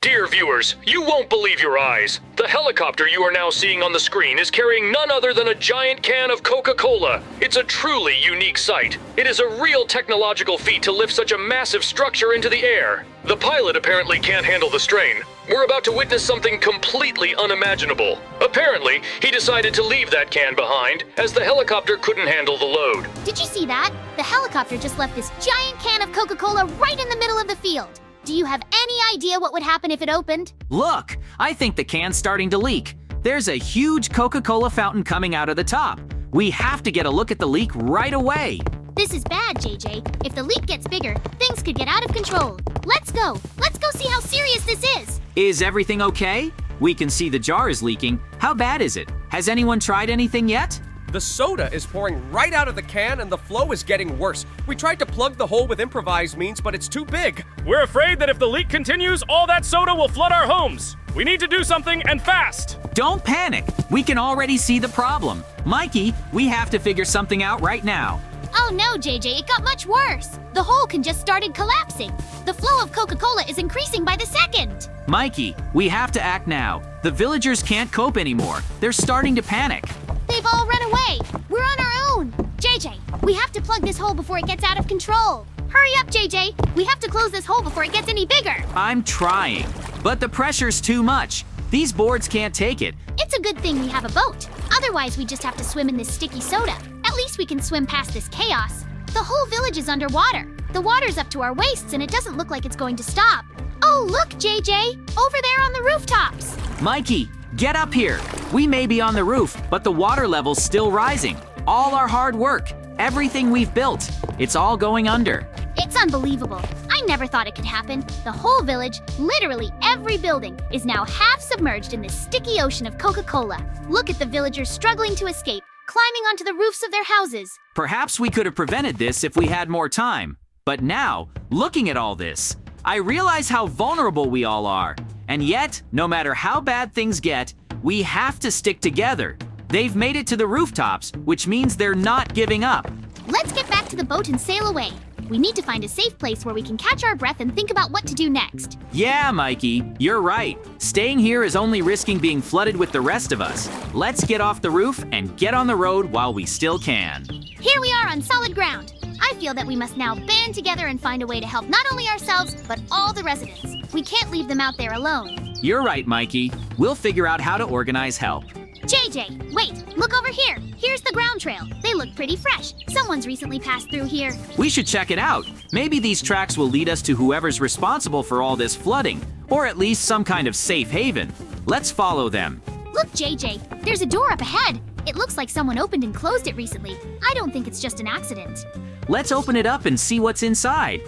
Dear viewers, you won't believe your eyes. The helicopter you are now seeing on the screen is carrying none other than a giant can of Coca-Cola. It's a truly unique sight. It is a real technological feat to lift such a massive structure into the air. The pilot apparently can't handle the strain. We're about to witness something completely unimaginable. Apparently, he decided to leave that can behind, as the helicopter couldn't handle the load. Did you see that? The helicopter just left this giant can of Coca-Cola right in the middle of the field. Do you have any idea what would happen if it opened? Look, I think the can's starting to leak. There's a huge Coca-Cola fountain coming out of the top. We have to get a look at the leak right away. This is bad, JJ. If the leak gets bigger, things could get out of control. Let's go. Let's go see how serious this is. Is everything okay? We can see the jar is leaking. How bad is it? Has anyone tried anything yet? The soda is pouring right out of the can and the flow is getting worse. We tried to plug the hole with improvised means, but it's too big. We're afraid that if the leak continues, all that soda will flood our homes. We need to do something, and fast. Don't panic. We can already see the problem. Mikey, we have to figure something out right now. Oh no, JJ, it got much worse. The hole can just started collapsing. The flow of Coca-Cola is increasing by the second. Mikey, we have to act now. The villagers can't cope anymore. They're starting to panic. They've all run away. We're on our own. JJ, we have to plug this hole before it gets out of control. Hurry up, JJ. We have to close this hole before it gets any bigger. I'm trying, but the pressure's too much. These boards can't take it. It's a good thing we have a boat. Otherwise, we just have to swim in this sticky soda. At least we can swim past this chaos. The whole village is underwater. The water's up to our waists and it doesn't look like it's going to stop. Oh, look, JJ! Over there on the rooftops! Mikey, get up here. We may be on the roof, but the water level's still rising. All our hard work, everything we've built, it's all going under. It's unbelievable. I never thought it could happen. The whole village, literally every building, is now half submerged in this sticky ocean of Coca-Cola. Look at the villagers struggling to escape, climbing onto the roofs of their houses. Perhaps we could have prevented this if we had more time. But now, looking at all this, I realize how vulnerable we all are. And yet, no matter how bad things get, we have to stick together. They've made it to the rooftops, which means they're not giving up. Let's get back to the boat and sail away. We need to find a safe place where we can catch our breath and think about what to do next. Yeah, Mikey, you're right. Staying here is only risking being flooded with the rest of us. Let's get off the roof and get on the road while we still can. Here we are on solid ground. I feel that we must now band together and find a way to help not only ourselves, but all the residents. We can't leave them out there alone. You're right, Mikey. We'll figure out how to organize help. JJ, wait, look over here. Here's the ground trail. They look pretty fresh. Someone's recently passed through here. We should check it out. Maybe these tracks will lead us to whoever's responsible for all this flooding, or at least some kind of safe haven. Let's follow them. Look, JJ, there's a door up ahead. It looks like someone opened and closed it recently. I don't think it's just an accident. Let's open it up and see what's inside.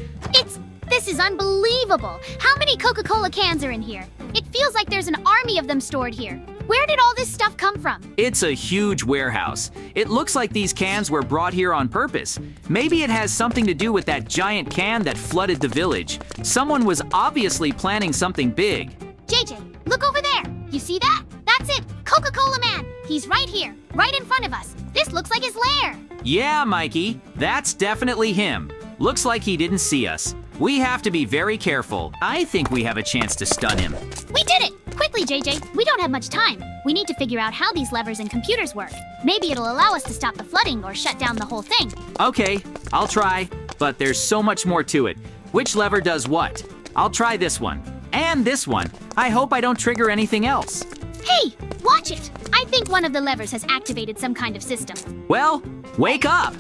This is unbelievable. How many Coca-Cola cans are in here? It feels like there's an army of them stored here. Where did all this stuff come from? It's a huge warehouse. It looks like these cans were brought here on purpose. Maybe it has something to do with that giant can that flooded the village. Someone was obviously planning something big. JJ, look over there. You see that? That's it. Coca-Cola Man. He's right here, right in front of us. This looks like his lair. Yeah, Mikey, that's definitely him. Looks like he didn't see us. We have to be very careful. I think we have a chance to stun him. We did it! Quickly, JJ. We don't have much time. We need to figure out how these levers and computers work. Maybe it'll allow us to stop the flooding or shut down the whole thing. Okay, I'll try, but there's so much more to it. Which lever does what? I'll try this one. And this one. I hope I don't trigger anything else. Hey, watch it! I think one of the levers has activated some kind of system. Well, wake up!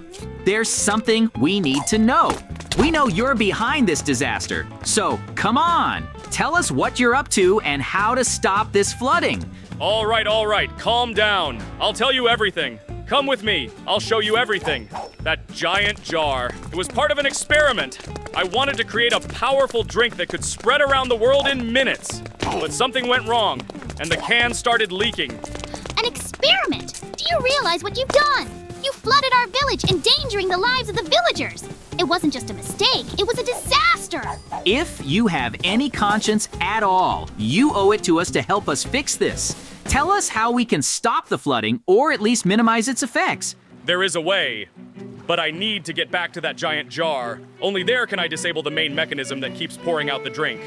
There's something we need to know. We know you're behind this disaster, so come on! Tell us what you're up to and how to stop this flooding. All right, calm down. I'll tell you everything. Come with me, I'll show you everything. That giant jar, it was part of an experiment. I wanted to create a powerful drink that could spread around the world in minutes. But something went wrong, and the can started leaking. An experiment? Do you realize what you've done? You flooded our village, endangering the lives of the villagers. It wasn't just a mistake, it was a disaster. If you have any conscience at all, you owe it to us to help us fix this. Tell us how we can stop the flooding or at least minimize its effects. There is a way, but I need to get back to that giant jar. Only there can I disable the main mechanism that keeps pouring out the drink.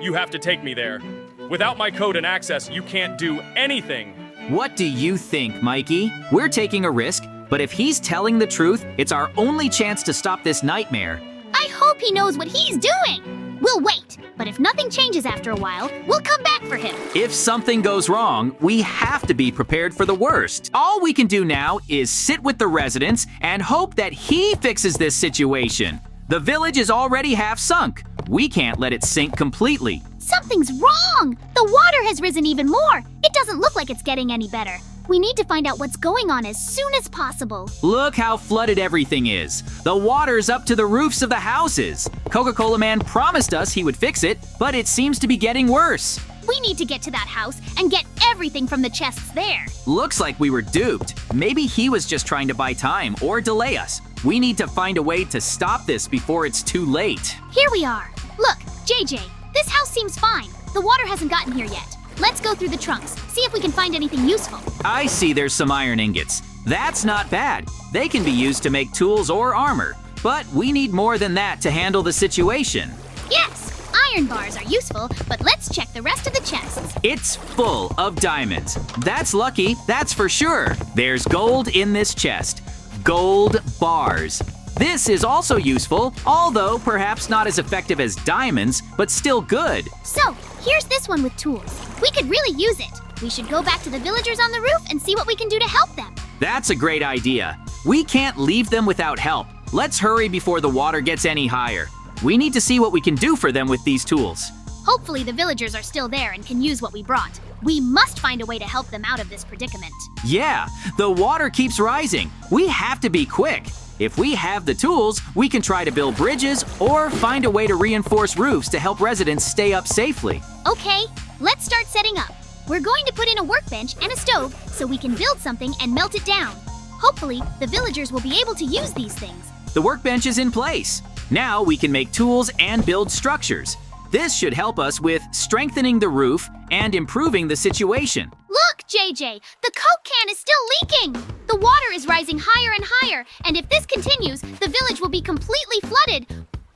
You have to take me there. Without my code and access, you can't do anything. What do you think, Mikey? We're taking a risk, but if he's telling the truth, it's our only chance to stop this nightmare. I hope he knows what he's doing. We'll wait, but if nothing changes after a while, we'll come back for him. If something goes wrong, we have to be prepared for the worst. All we can do now is sit with the residents and hope that he fixes this situation. The village is already half sunk. We can't let it sink completely. Something's wrong! The water has risen even more. It doesn't look like it's getting any better. We need to find out what's going on as soon as possible. Look how flooded everything is. The water's up to the roofs of the houses. Coca-Cola Man promised us he would fix it, but it seems to be getting worse. We need to get to that house and get everything from the chests there. Looks like we were duped. Maybe he was just trying to buy time or delay us. We need to find a way to stop this before it's too late. Here we are. Look, JJ, this house seems fine. The water hasn't gotten here yet. Let's go through the trunks, see if we can find anything useful. I see there's some iron ingots. That's not bad. They can be used to make tools or armor. But we need more than that to handle the situation. Yes, iron bars are useful, but let's check the rest of the chests. It's full of diamonds. That's lucky, that's for sure. There's gold in this chest. Gold bars. This is also useful, although perhaps not as effective as diamonds, but still good. So, here's this one with tools. We could really use it. We should go back to the villagers on the roof and see what we can do to help them. That's a great idea. We can't leave them without help. Let's hurry before the water gets any higher. We need to see what we can do for them with these tools. Hopefully the villagers are still there and can use what we brought. We must find a way to help them out of this predicament. Yeah, the water keeps rising. We have to be quick. If we have the tools, we can try to build bridges or find a way to reinforce roofs to help residents stay up safely. Okay, let's start setting up. We're going to put in a workbench and a stove so we can build something and melt it down. Hopefully, the villagers will be able to use these things. The workbench is in place. Now we can make tools and build structures. This should help us with strengthening the roof and improving the situation. Look, JJ, the Coke can is still leaking. The water is rising higher and higher, and if this continues, the village will be completely flooded.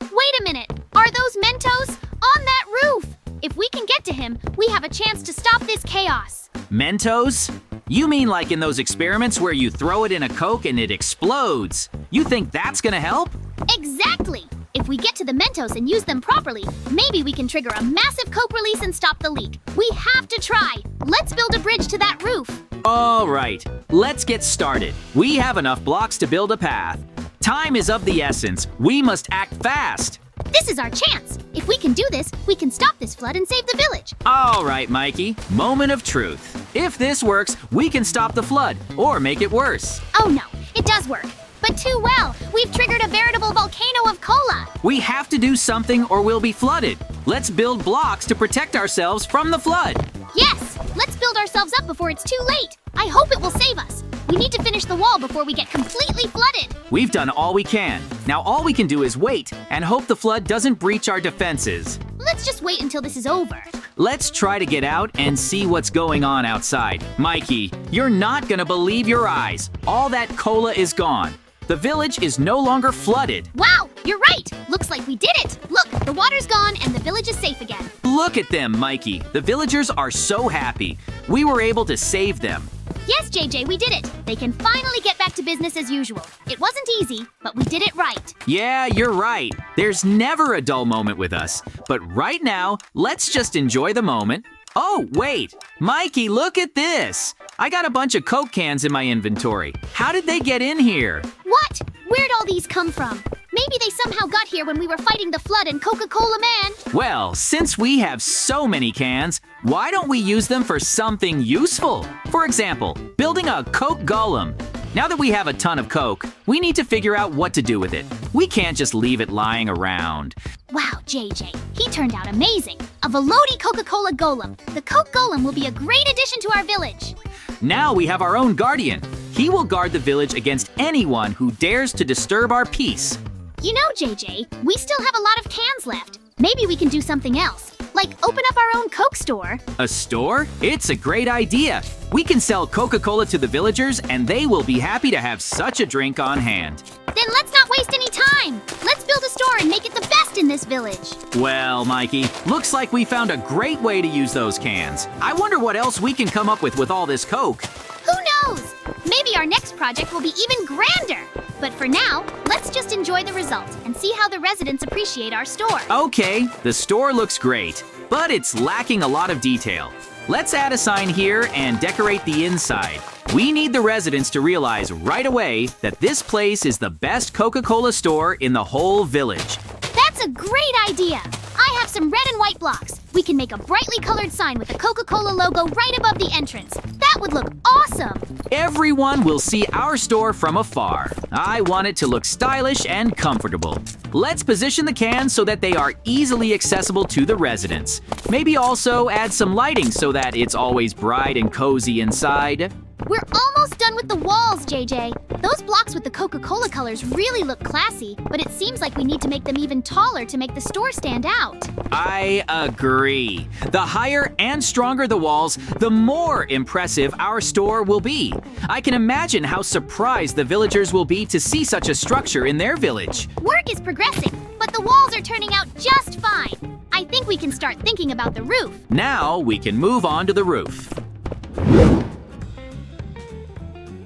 Wait a minute, are those Mentos on that roof? If we can get to him, we have a chance to stop this chaos. Mentos? You mean like in those experiments where you throw it in a Coke and it explodes? You think that's gonna help? Exactly! If we get to the Mentos and use them properly, maybe we can trigger a massive Coke release and stop the leak. We have to try! Let's build a bridge to that roof! All right, let's get started. We have enough blocks to build a path. Time is of the essence. We must act fast. This is our chance! If we can do this, we can stop this flood and save the village. All right, Mikey, moment of truth. If this works, we can stop the flood or make it worse. Oh no, it does work. But too well, we've triggered a veritable volcano of cola. We have to do something or we'll be flooded. Let's build blocks to protect ourselves from the flood. Yes, let's build ourselves up before it's too late. I hope it will save us. We need to finish the wall before we get completely flooded. We've done all we can. Now all we can do is wait and hope the flood doesn't breach our defenses. Let's just wait until this is over. Let's try to get out and see what's going on outside. Mikey, you're not gonna believe your eyes. All that cola is gone. The village is no longer flooded. Wow, you're right. Looks like we did it. Look, the water's gone and the village is safe again. Look at them, Mikey. The villagers are so happy. We were able to save them. Yes, JJ, we did it. They can finally get back to business as usual. It wasn't easy, but we did it right. Yeah, you're right. There's never a dull moment with us. But right now, let's just enjoy the moment. Oh, wait. Mikey, look at this. I got a bunch of Coke cans in my inventory. How did they get in here? What? Where'd all these come from? Maybe they somehow got here when we were fighting the flood and Coca-Cola Man. Well, since we have so many cans, why don't we use them for something useful? For example, building a Coke golem. Now that we have a ton of Coke, we need to figure out what to do with it. We can't just leave it lying around. Wow, JJ, he turned out amazing. A Velody Coca-Cola golem. The Coke golem will be a great addition to our village. Now we have our own guardian. He will guard the village against anyone who dares to disturb our peace. You know, JJ, we still have a lot of cans left. Maybe we can do something else, like open up our own Coke store. A store? It's a great idea. We can sell Coca-Cola to the villagers and they will be happy to have such a drink on hand. Then let's not waste any time. time! Let's build a store and make it the best in this village. Well, Mikey, looks like we found a great way to use those cans. I wonder what else we can come up with all this Coke. Who knows? Maybe our next project will be even grander. But for now, let's just enjoy the result and see how the residents appreciate our store. Okay, the store looks great, but it's lacking a lot of detail. Let's add a sign here and decorate the inside. We need the residents to realize right away that this place is the best Coca-Cola store in the whole village. That's a great idea! I have some red and white blocks. We can make a brightly colored sign with the Coca-Cola logo right above the entrance. That would look awesome! Everyone will see our store from afar. I want it to look stylish and comfortable. Let's position the cans so that they are easily accessible to the residents. Maybe also add some lighting so that it's always bright and cozy inside. We're almost done with the walls, JJ. Those blocks with the Coca-Cola colors really look classy, but it seems like we need to make them even taller to make the store stand out. I agree. The higher and stronger the walls, the more impressive our store will be. I can imagine how surprised the villagers will be to see such a structure in their village. Work is progressing, but the walls are turning out just fine. I think we can start thinking about the roof. Now we can move on to the roof.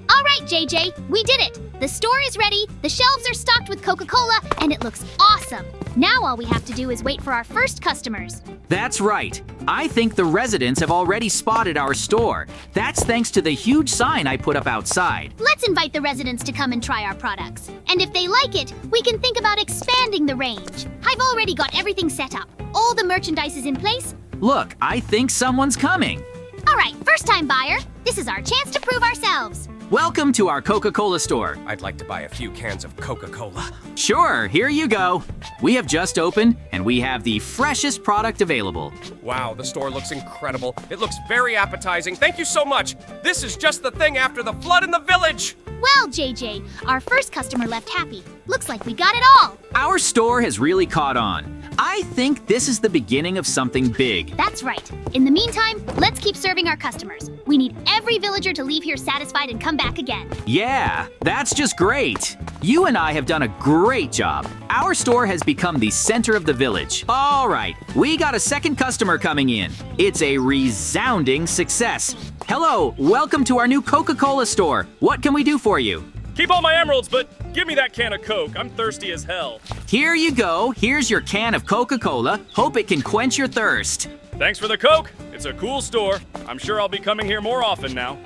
All right, JJ, we did it. The store is ready, the shelves are stocked with Coca-Cola, and it looks awesome. Now all we have to do is wait for our first customers. That's right. I think the residents have already spotted our store. That's thanks to the huge sign I put up outside. Let's invite the residents to come and try our products. And if they like it, we can think about expanding the range. I've already got everything set up. All the merchandise is in place. Look, I think someone's coming. All right, first-time buyer. This is our chance to prove ourselves. Welcome to our Coca-Cola store. I'd like to buy a few cans of Coca-Cola. Sure, here you go. We have just opened, and we have the freshest product available. Wow, the store looks incredible. It looks very appetizing. Thank you so much. This is just the thing after the flood in the village. Well, JJ, our first customer left happy. Looks like we got it all. Our store has really caught on. I think this is the beginning of something big. That's right. In the meantime, let's keep serving our customers. We need every villager to leave here satisfied and come back again. Yeah, that's just great. You and I have done a great job. Our store has become the center of the village. All right, we got a second customer coming in. It's a resounding success. Hello, welcome to our new Coca-Cola store. What can we do for you? Keep all my emeralds, but give me that can of Coke. I'm thirsty as hell. Here you go. Here's your can of Coca-Cola. Hope it can quench your thirst. Thanks for the Coke. It's a cool store. I'm sure I'll be coming here more often now.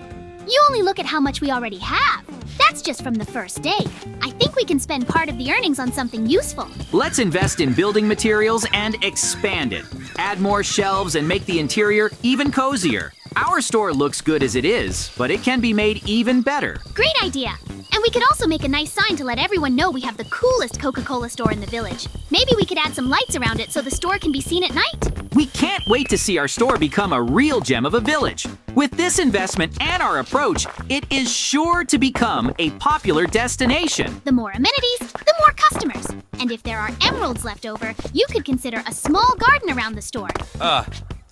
You only look at how much we already have. That's just from the first day. I think we can spend part of the earnings on something useful. Let's invest in building materials and expand it. Add more shelves and make the interior even cozier. Our store looks good as it is, but it can be made even better. Great idea. And we could also make a nice sign to let everyone know we have the coolest Coca-Cola store in the village. Maybe we could add some lights around it so the store can be seen at night. We can't wait to see our store become a real gem of a village. With this investment and our approach, it is sure to become a popular destination. The more amenities, the more customers. And if there are emeralds left over, you could consider a small garden around the store.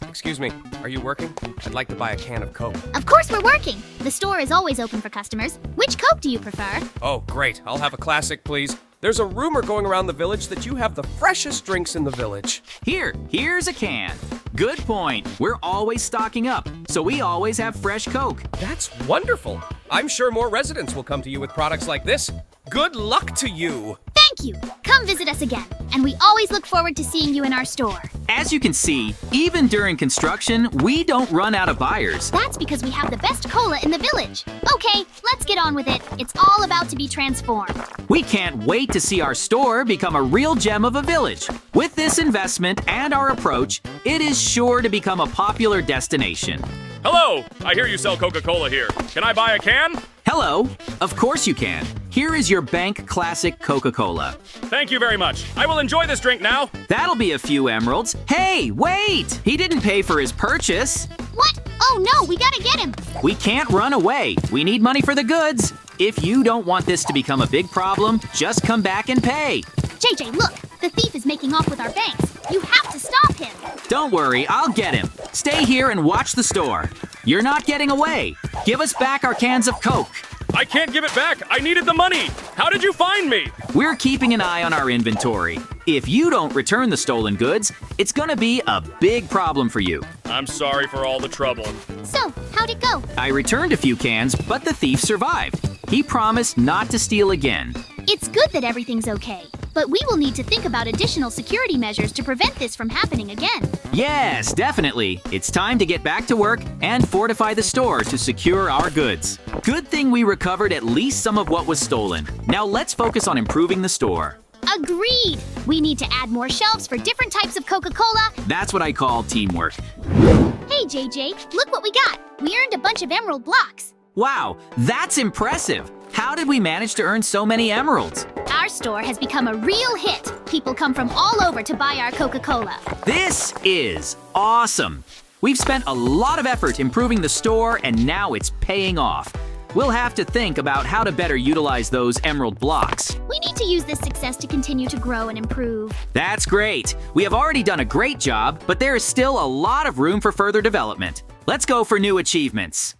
Excuse me, are you working? I'd like to buy a can of Coke. Of course we're working. The store is always open for customers. Which Coke do you prefer? Oh, great. I'll have a classic, please. There's a rumor going around the village that you have the freshest drinks in the village. Here's a can. Good point. We're always stocking up, so we always have fresh Coke. That's wonderful. I'm sure more residents will come to you with products like this. Good luck to you. Thank you. Come visit us again. And we always look forward to seeing you in our store. As you can see, even during construction, we don't run out of buyers. That's because we have the best cola in the village. Okay, let's get on with it. It's all about to be transformed. We can't wait to see our store become a real gem of a village. With this investment and our approach, it is sure to become a popular destination. Hello! I hear you sell Coca-Cola here. Can I buy a can? Hello. Of course you can. Here is your Bank Classic Coca-Cola. Thank you very much. I will enjoy this drink now. That'll be a few emeralds. Hey, wait! He didn't pay for his purchase. What? Oh no, we gotta get him. We can't run away. We need money for the goods. If you don't want this to become a big problem, just come back and pay. JJ, look. The thief is making off with our banks. You have to stop him. Don't worry, I'll get him. Stay here and watch the store. You're not getting away. Give us back our cans of Coke. I can't give it back. I needed the money. How did you find me? We're keeping an eye on our inventory. If you don't return the stolen goods, it's gonna be a big problem for you. I'm sorry for all the trouble. So, how'd it go? I returned a few cans, but the thief survived. He promised not to steal again. It's good that everything's okay, but we will need to think about additional security measures to prevent this from happening again. Yes, definitely. It's time to get back to work and fortify the store to secure our goods. Good thing we recovered at least some of what was stolen. Now let's focus on improving the store. Agreed! We need to add more shelves for different types of Coca-Cola. That's what I call teamwork. Hey, JJ, look what we got. We earned a bunch of emerald blocks. Wow, that's impressive. How did we manage to earn so many emeralds? Our store has become a real hit. People come from all over to buy our Coca-Cola. This is awesome. We've spent a lot of effort improving the store and now it's paying off. We'll have to think about how to better utilize those emerald blocks. We need to use this success to continue to grow and improve. That's great. We have already done a great job, but there is still a lot of room for further development. Let's go for new achievements.